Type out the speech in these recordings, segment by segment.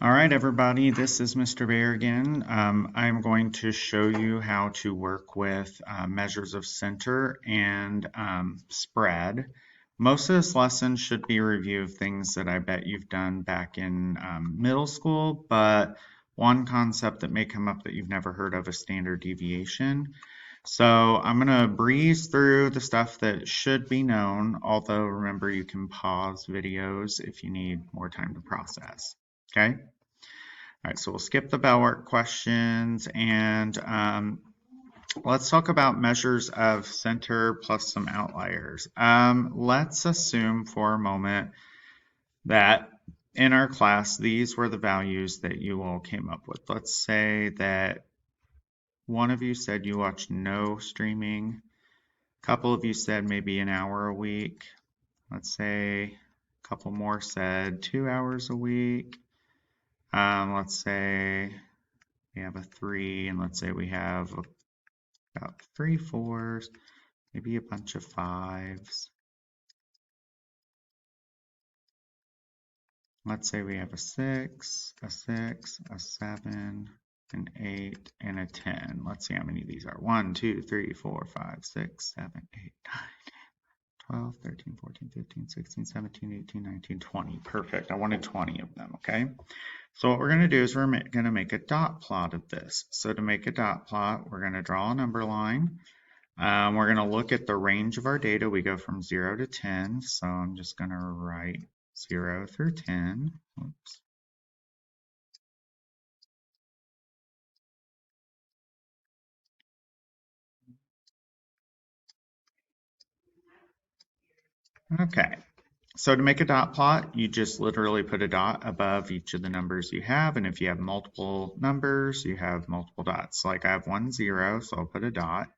All right, everybody, this is Mr. Bear again. I'm going to show you how to work with measures of center and spread. Most of this lesson should be a review of things that I bet you've done back in middle school, but one concept that may come up that you've never heard of is standard deviation. So I'm going to breeze through the stuff that should be known, although remember you can pause videos if you need more time to process. Okay? All right, so we'll skip the bell work questions and let's talk about measures of center plus some outliers. Let's assume for a moment that in our class, these were the values that you all came up with. Let's say that one of you said you watched no streaming. A couple of you said maybe an hour a week. Let's say a couple more said 2 hours a week. Let's say we have a 3, and let's say we have about 3 4s, maybe a bunch of 5s. Let's say we have a 6, a 7, an 8, and a 10. Let's see how many of these are. 1, 2, 3, 4, 5, 6, 7, 8, 9, 12, 13, 14, 15, 16, 17, 18, 19, 20. Perfect. I wanted 20 of them, okay? So what we're going to do is we're going to make a dot plot of this. So to make a dot plot, we're going to draw a number line. We're going to look at the range of our data. We go from 0 to 10. So I'm just going to write 0 through 10. Oops. Okay. So to make a dot plot, you just literally put a dot above each of the numbers you have. And if you have multiple numbers, you have multiple dots. Like I have 1 0, so I'll put a dot.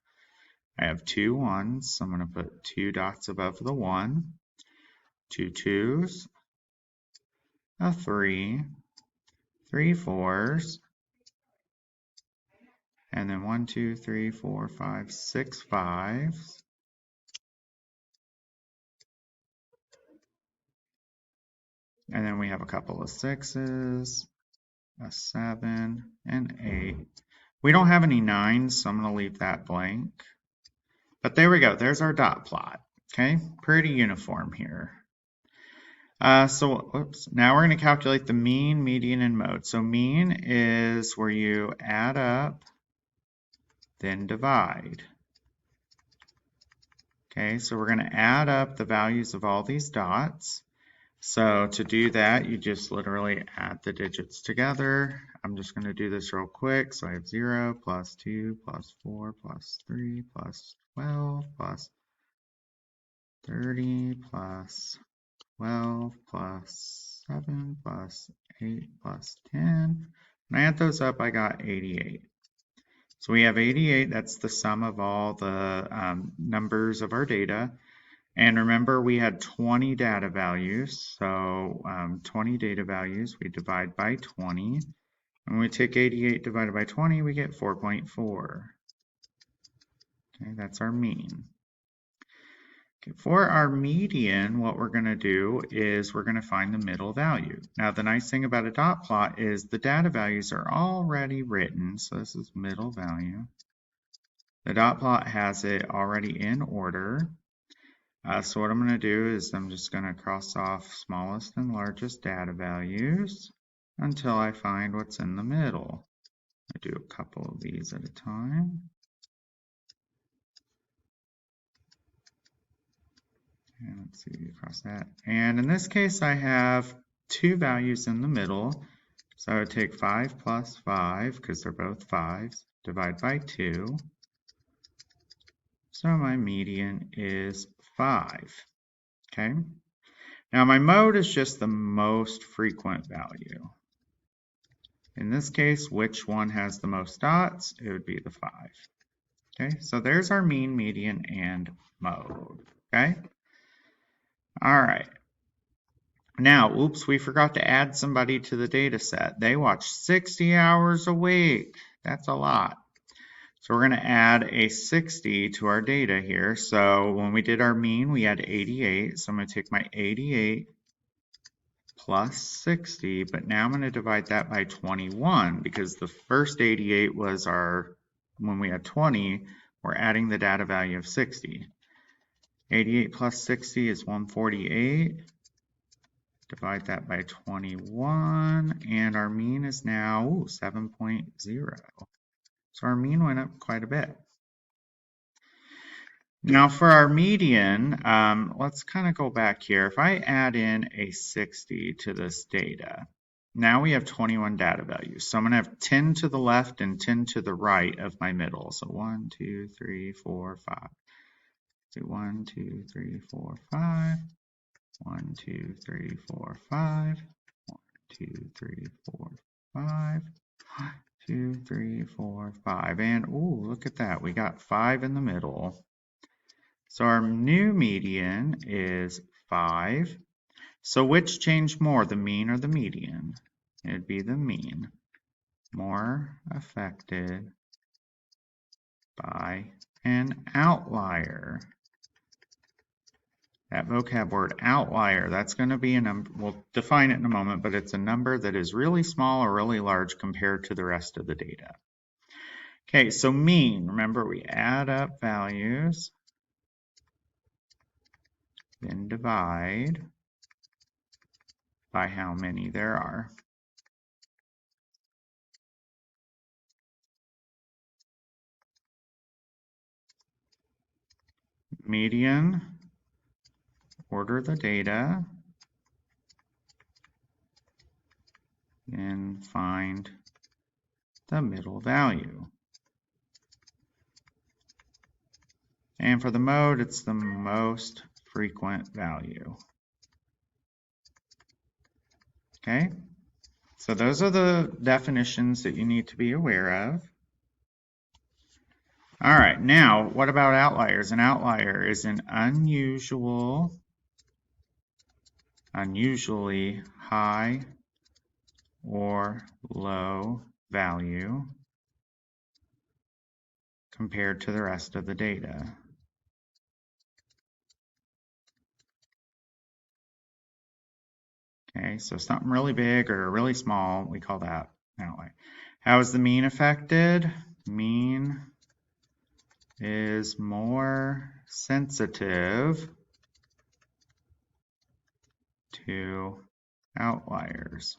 I have 2 1s, so I'm going to put 2 dots above the 1. 2 2s, a 3, 3 4s, and then 1 2 3 4 5 6 5s. And then we have a couple of 6s, a 7, and 8. We don't have any 9s, so I'm going to leave that blank. But there we go. There's our dot plot. Okay, pretty uniform here. Now we're going to calculate the mean, median, and mode. So mean is where you add up, then divide. Okay, so we're going to add up the values of all these dots. So to do that, you just literally add the digits together. I'm just going to do this real quick. So I have 0 plus 2 plus 4 plus 3 plus 12 plus 30 plus 12 plus 7 plus 8 plus 10. When I add those up, I got 88. So we have 88. That's the sum of all the numbers of our data. And remember, we had 20 data values. So 20 data values, we divide by 20. And when we take 88 divided by 20, we get 4.4. Okay, that's our mean. Okay, for our median, what we're going to do is we're going to find the middle value. Now, the nice thing about a dot plot is the data values are already written. So this is middle value. The dot plot has it already in order. So what I'm going to do is I'm just going to cross off smallest and largest data values until I find what's in the middle. I do a couple of these at a time. And let's see, across that. And in this case, I have 2 values in the middle. So I would take 5 plus 5, because they're both 5s, divide by 2. So my median is 5. Okay. Now my mode is just the most frequent value. In this case, which one has the most dots? It would be the 5. Okay, so there's our mean, median, and mode. Okay. All right. Now, oops, we forgot to add somebody to the data set. They watch 60 hours a week. That's a lot. So we're going to add a 60 to our data here. So when we did our mean, we had 88. So I'm going to take my 88 plus 60, but now I'm going to divide that by 21 because the first 88 was when we had 20, we're adding the data value of 60. 88 plus 60 is 148. Divide that by 21, and our mean is now 7.0. So our mean went up quite a bit. Now for our median, let's kind of go back here. If I add in a 60 to this data, now we have 21 data values. So I'm going to have 10 to the left and 10 to the right of my middle. So 1, 2, 3, 4, 5. So 1, 2, 3, 4, 5. 1, 2, 3, 4, 5. 1, 2, 3, 4, 5. 1, 2, 3, 4, 5. And ooh, look at that. We got 5 in the middle. So our new median is 5. So which changed more, the mean or the median? It'd be the mean. More affected by an outlier. That vocab word outlier, that's going to be a number, we'll define it in a moment, but it's a number that is really small or really large compared to the rest of the data. Okay, so mean, remember we add up values, then divide by how many there are. Median, order the data, and find the middle value. And for the mode, it's the most frequent value. Okay, so those are the definitions that you need to be aware of. All right, now what about outliers? An outlier is an unusually high or low value compared to the rest of the data. Okay, so something really big or really small, we call that an outlier. How is the mean affected? Mean is more sensitive to outliers.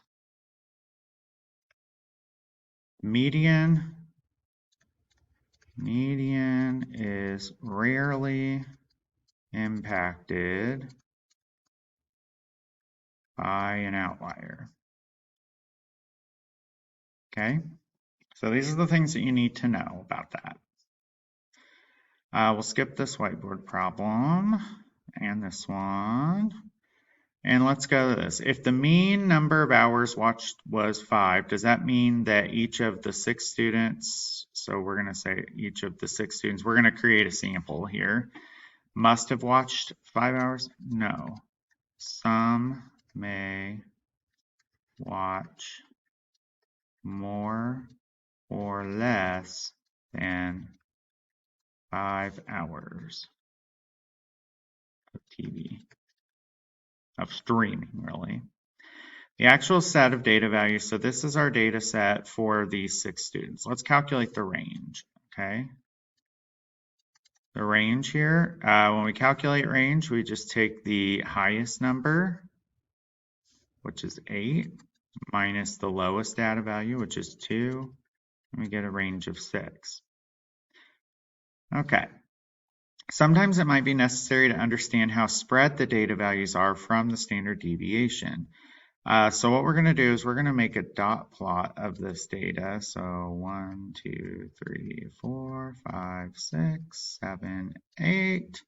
Median is rarely impacted by an outlier. Okay, so these are the things that you need to know about that. We'll skip this whiteboard problem and this one. And let's go to this. If the mean number of hours watched was 5, does that mean that each of the 6 students, so we're going to say each of the 6 students, we're going to create a sample here, must have watched 5 hours? No. Some may watch more or less than 5 hours of TV, of streaming, really. The actual set of data values, so this is our data set for these 6 students. Let's calculate the range, okay? The range here, when we calculate range, we just take the highest number, which is 8, minus the lowest data value, which is 2, and we get a range of 6. Okay. Sometimes it might be necessary to understand how spread the data values are from the standard deviation. So what we're going to do is we're going to make a dot plot of this data. So 1, 2, 3, 4, 5, 6, 7, 8.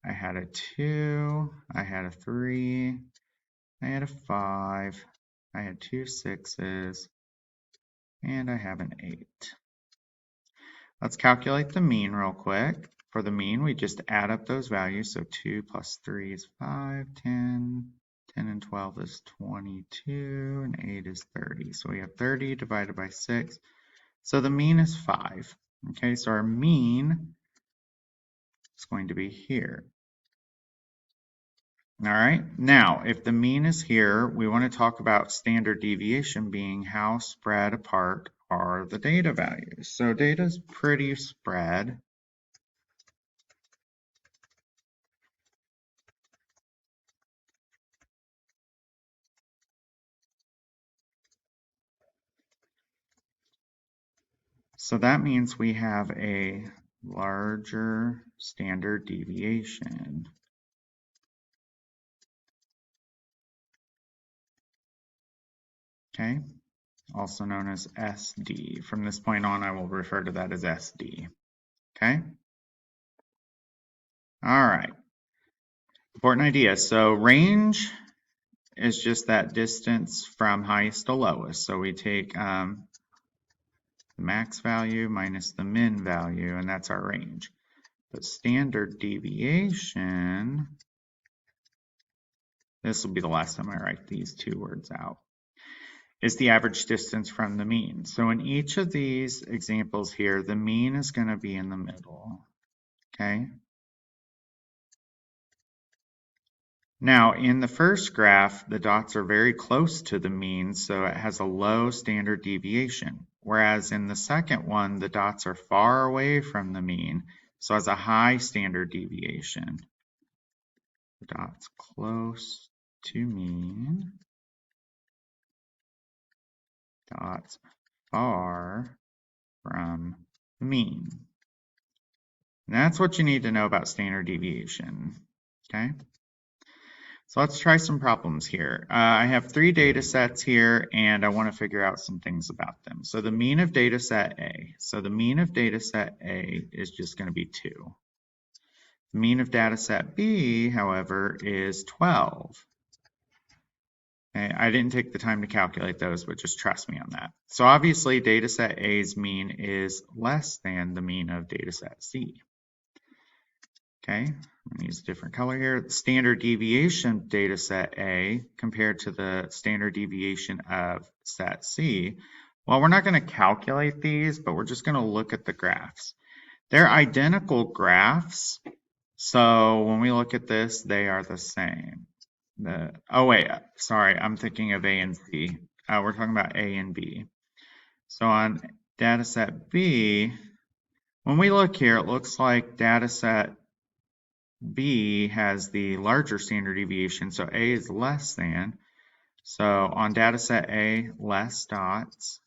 I had a 2. I had a 3. I had a 5. I had 2 6s. And I have an 8. Let's calculate the mean real quick. For the mean, we just add up those values. So 2 plus 3 is 5, 10. 10 and 12 is 22, and 8 is 30. So we have 30 divided by 6. So the mean is 5. Okay, so our mean is going to be here. All right, now if the mean is here, we want to talk about standard deviation being how spread apart are the data values. So data is pretty spread. So that means we have a larger standard deviation. Okay, also known as SD. From this point on, I will refer to that as SD. Okay? All right. Important idea. So range is just that distance from highest to lowest. So we take the max value minus the min value, and that's our range. But standard deviation, this will be the last time I write these two words out, is the average distance from the mean. So in each of these examples here, the mean is going to be in the middle. Okay? Now, in the first graph, the dots are very close to the mean, so it has a low standard deviation. Whereas in the second one, the dots are far away from the mean, so it has a high standard deviation. The dots close to mean, dots far from the mean. And that's what you need to know about standard deviation. Okay? So let's try some problems here. I have 3 data sets here, and I want to figure out some things about them. So the mean of data set A. So the mean of data set A is just going to be 2. The mean of data set B, however, is 12. Okay, I didn't take the time to calculate those, but just trust me on that. So obviously, data set A's mean is less than the mean of data set C. Okay, I'm going to use a different color here. The standard deviation data set A compared to the standard deviation of set C. Well, we're not going to calculate these, but we're just going to look at the graphs. They're identical graphs, so when we look at this, they are the same. Oh wait, sorry, I'm thinking of A and C. We're talking about A and B. So on data set B, when we look here, it looks like data set B has the larger standard deviation, so A is less than. So on data set A, less dots,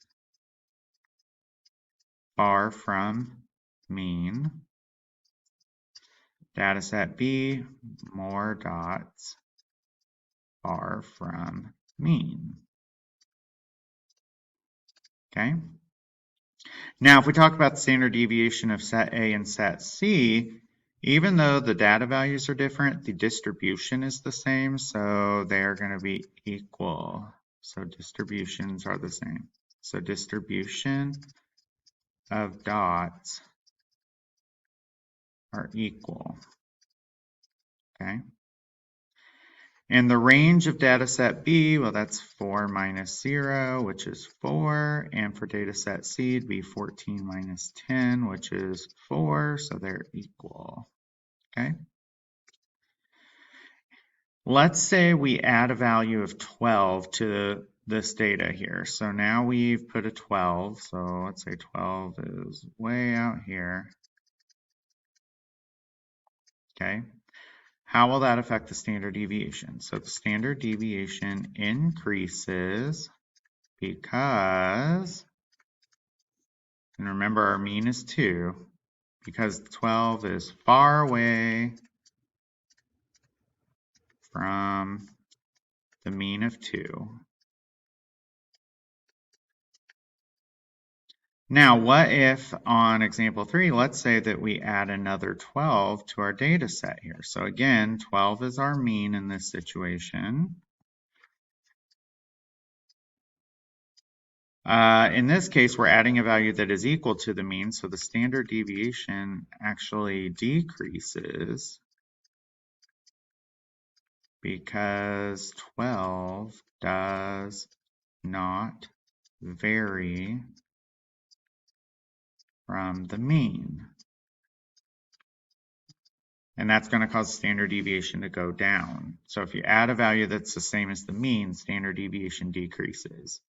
far from mean. Data set B, more dots, far from mean. Okay. Now, if we talk about the standard deviation of set A and set C, even though the data values are different, the distribution is the same, so they are going to be equal. So distributions are the same. So distribution of dots are equal. Okay. And the range of data set B, well, that's 4 minus 0, which is 4. And for data set C, it'd be 14 minus 10, which is 4. So they're equal. Okay. Let's say we add a value of 12 to this data here. So now we've put a 12. So let's say 12 is way out here. Okay. How will that affect the standard deviation? So the standard deviation increases because, and remember our mean is 2, because 12 is far away from the mean of 2. Now, what if on example 3, let's say that we add another 12 to our data set here. So again, 12 is our mean in this situation. In this case, we're adding a value that is equal to the mean, so the standard deviation actually decreases because 12 does not vary from the mean. and that's going to cause standard deviation to go down. So if you add a value that's the same as the mean, standard deviation decreases.